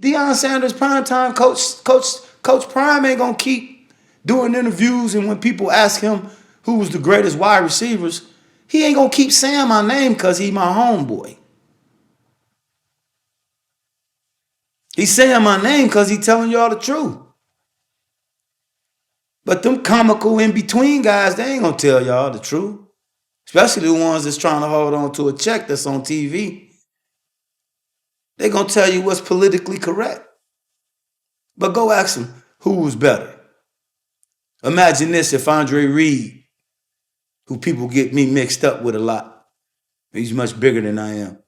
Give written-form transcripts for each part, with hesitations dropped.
Deion Sanders primetime coach Prime ain't gonna keep doing interviews, and when people ask him who was the greatest wide receivers, he ain't gonna keep saying my name because he my homeboy. He's saying my name because he telling y'all the truth. But them comical in between guys, they ain't gonna tell y'all the truth. Especially the ones that's trying to hold on to a check that's on TV. They gonna tell you what's politically correct. But go ask them who was better. Imagine this if Andre Reed, who people get me mixed up with a lot, he's much bigger than I am.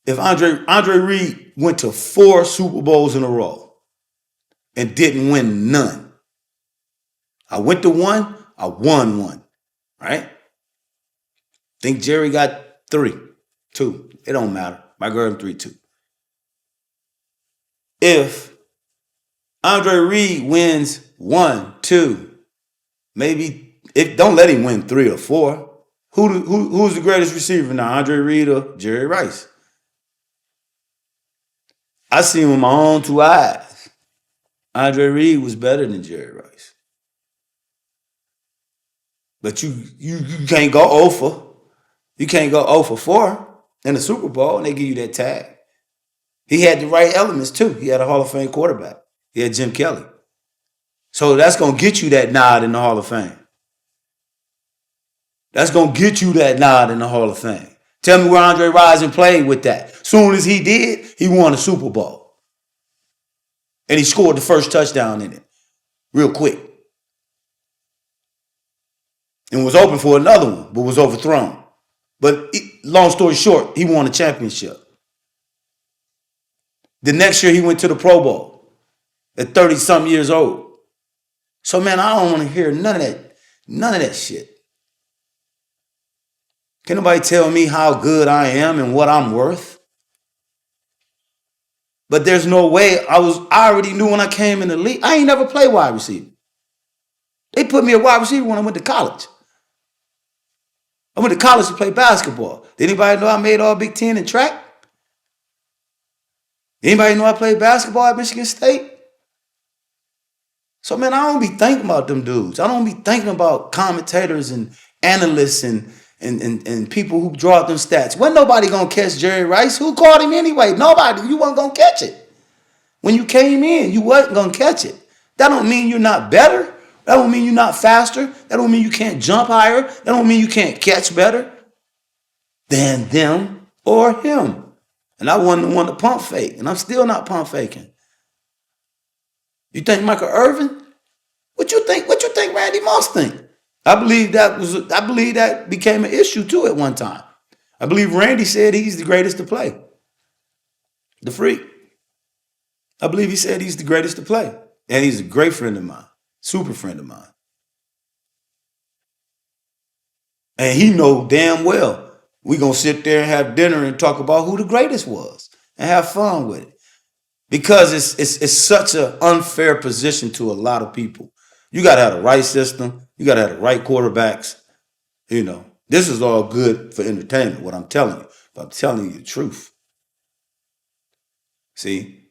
If Andre Reed went to 4 Super Bowls in a row and didn't win none, I went to one, I won one, right? Think Jerry got 3, 2. It don't matter. My girl 3-2. If Andre Reed wins 1, 2, maybe if don't let him win 3 or 4. Who's the greatest receiver now? Andre Reed or Jerry Rice? I seen him with my own 2 eyes. Andre Reed was better than Jerry Rice. But you can't go over. You can't go 0 for 4 in the Super Bowl and they give you that tag. He had the right elements too. He had a Hall of Fame quarterback. He had Jim Kelly. So that's going to get you that nod in the Hall of Fame. That's going to get you that nod in the Hall of Fame. Tell me where Andre Rison played with that. Soon as he did, he won a Super Bowl. And he scored the first touchdown in it real quick. And was open for another one, but was overthrown. But long story short, he won a championship. The next year, he went to the Pro Bowl at 30-something years old. So, man, I don't want to hear none of that shit. Can nobody tell me how good I am and what I'm worth? But there's no way. I already knew when I came in the league. I ain't never played wide receiver. They put me a wide receiver when I went to college. I went to college to play basketball. Did anybody know I made all Big Ten in track? Anybody know I played basketball at Michigan State? So, man, I don't be thinking about them dudes. I don't be thinking about commentators and analysts and people who draw up them stats. Wasn't nobody going to catch Jerry Rice? Who caught him anyway? Nobody. You wasn't going to catch it. When you came in, you wasn't going to catch it. That don't mean you're not better. That don't mean you're not faster. That don't mean you can't jump higher. That don't mean you can't catch better than them or him. And I wasn't the one to pump fake, and I'm still not pump faking. You think Michael Irvin? What you think? What you think Randy Moss think? I believe that became an issue too at one time. I believe Randy said he's the greatest to play. The Freak. I believe he said he's the greatest to play. And he's a great friend of mine. Super friend of mine. And he know damn well we gonna sit there and have dinner and talk about who the greatest was and have fun with it. Because it's such an unfair position to a lot of people. You gotta have the right system, you gotta have the right quarterbacks. You know, this is all good for entertainment, what I'm telling you. But I'm telling you the truth. See?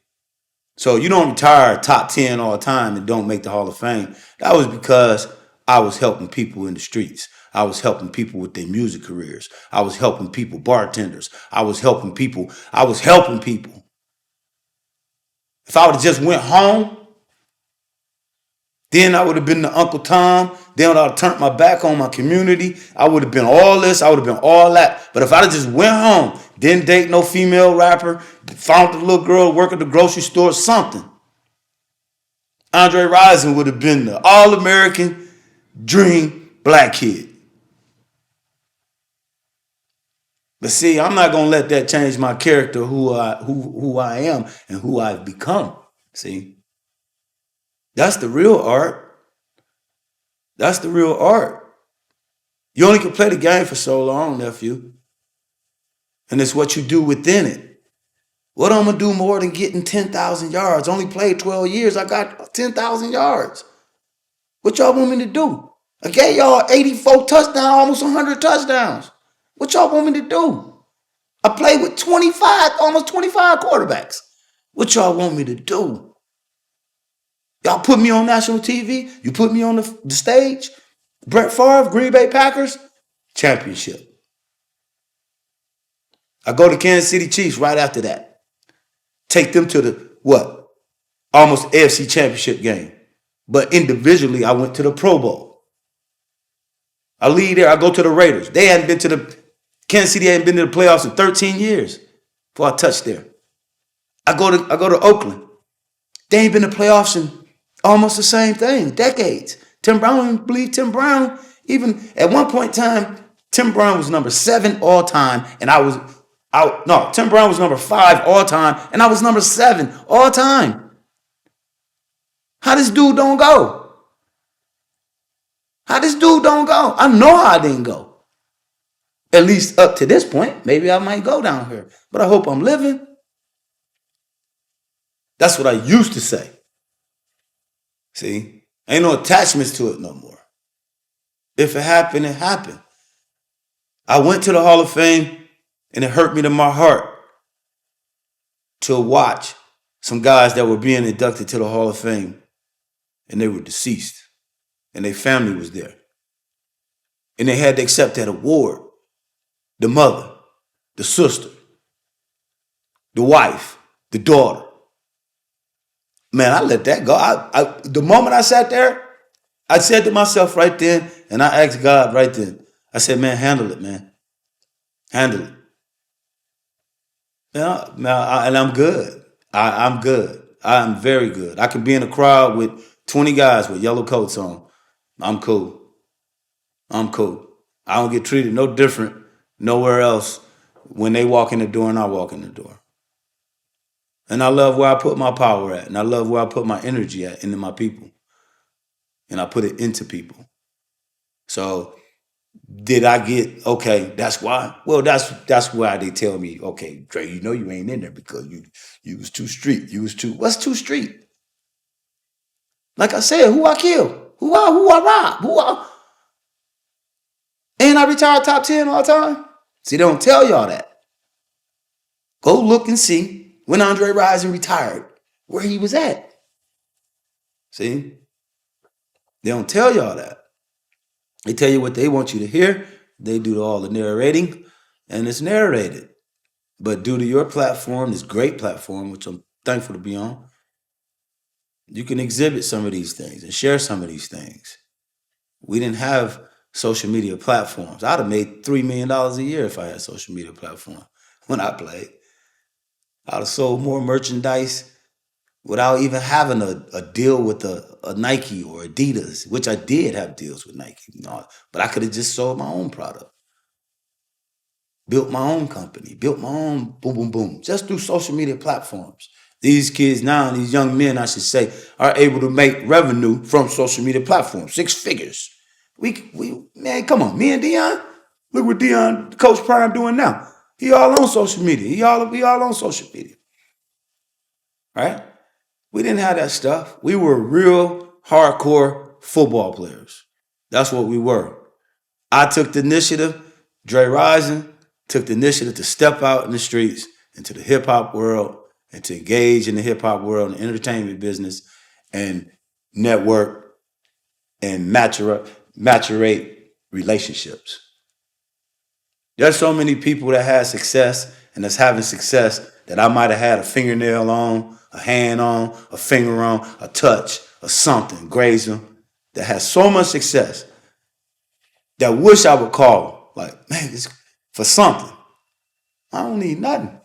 So you don't retire top 10 all the time and don't make the Hall of Fame. That was because I was helping people in the streets. I was helping people with their music careers. I was helping people, bartenders. I was helping people. If I would have just went home, then I would have been the Uncle Tom. Then I would have turned my back on my community. I would have been all this. I would have been all that. But if I just went home, didn't date no female rapper, found the little girl work at the grocery store, something, Andre Rison would have been the all-American dream black kid. But see, I'm not gonna let that change my character, who I am and who I've become. See, that's the real art. That's the real art. You only can play the game for so long, nephew. And it's what you do within it. What I'm going to do more than getting 10,000 yards? Only played 12 years. I got 10,000 yards. What y'all want me to do? I gave y'all 84 touchdowns, almost 100 touchdowns. What y'all want me to do? I played with 25, almost 25 quarterbacks. What y'all want me to do? Y'all put me on national TV. You put me on the stage. Brett Favre, Green Bay Packers, championship. I go to Kansas City Chiefs right after that. Take them to the what? Almost AFC championship game. But individually, I went to the Pro Bowl. I leave there. I go to the Raiders. They hadn't been to the Kansas City hadn't been to the playoffs in 13 years before I touched there. I go to Oakland. They ain't been to playoffs in almost the same thing, decades. Tim Brown, I believe Tim Brown, even at one point in time, Tim Brown was number 7 all time, and I was out. No, Tim Brown was number 5 all time, and I was number 7 all time. How this dude don't go? How this dude don't go? I know I didn't go. At least up to this point. Maybe I might go down here, but I hope I'm living. That's what I used to say. See, ain't no attachments to it no more. If it happened, it happened. I went to the Hall of Fame, and it hurt me to my heart to watch some guys that were being inducted to the Hall of Fame, and they were deceased, and their family was there. And they had to accept that award. The mother, the sister, the wife, the daughter. Man, I let that go. The moment I sat there, I said to myself right then, and I asked God right then, I said, man, handle it, man. Handle it. And I'm good. I'm good. I'm very good. I can be in a crowd with 20 guys with yellow coats on. I'm cool. I'm cool. I don't get treated no different nowhere else when they walk in the door and I walk in the door. And I love where I put my power at. And I love where I put my energy at into my people. And I put it into people. So did I get, okay, that's why? Well, that's why they tell me, okay, Dre, you know you ain't in there because you was too street. What's too street? Like I said, who I kill? Who I rob? And I retired top 10 all the time. See, they don't tell y'all that. Go look and see when Andre Rison retired, where he was at. See? They don't tell y'all that. They tell you what they want you to hear. They do all the narrating, and it's narrated. But due to your platform, this great platform, which I'm thankful to be on, you can exhibit some of these things and share some of these things. We didn't have social media platforms. I'd have made $3 million a year if I had a social media platform when I played. I'd have sold more merchandise without even having a deal with a Nike or Adidas, which I did have deals with Nike. But I could have just sold my own product. Built my own company, built my own boom, boom, boom, just through social media platforms. These kids now, these young men, I should say, are able to make revenue from social media platforms, 6 figures. Man, come on, me and Deion, look what Deion, Coach Prime doing now. He all on social media. We all on social media, right? We didn't have that stuff. We were real hardcore football players. That's what we were. I took the initiative, Dre Rison took the initiative to step out in the streets into the hip hop world and to engage in the hip hop world and entertainment business and network and maturate relationships. There's so many people that had success and that's having success that I might have had a fingernail on, a hand on, a finger on, a touch, or something, graze them, that has so much success that wish I would call, like, man, it's for something. I don't need nothing.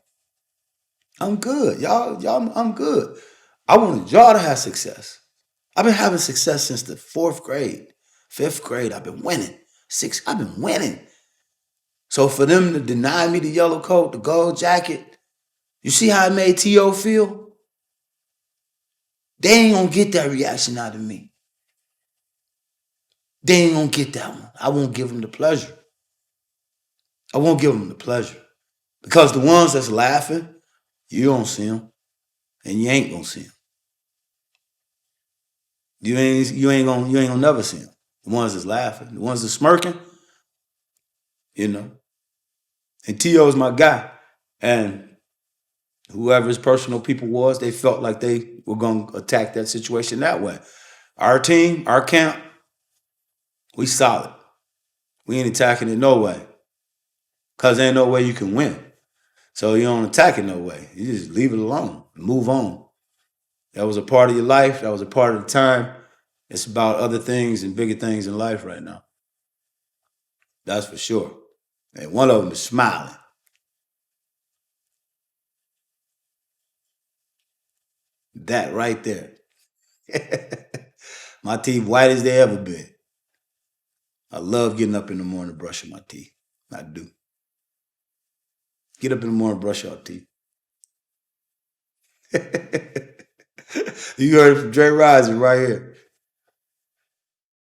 I'm good. Y'all, I'm good. I wanted y'all to have success. I've been having success since the 4th grade. 5th grade, I've been winning. 6th, I've been winning. So for them to deny me the yellow coat, the gold jacket, you see how it made T.O. feel? They ain't gonna get that reaction out of me. They ain't gonna get that one. I won't give them the pleasure. I won't give them the pleasure. Because the ones that's laughing, you don't see them. And you ain't gonna see them. You ain't gonna never see them. The ones that's laughing, the ones that's smirking, you know. And T.O.'s my guy. And whoever's personal people was, they felt like they were going to attack that situation that way. Our team, our camp, we solid. We ain't attacking it no way. Because there ain't no way you can win. So you don't attack it no way. You just leave it alone. Move on. That was a part of your life. That was a part of the time. It's about other things and bigger things in life right now. That's for sure. And one of them is smiling. That right there. My teeth white as they ever been. I love getting up in the morning brushing my teeth. I do. Get up in the morning, brush your teeth. You heard it from Dre Rison right here.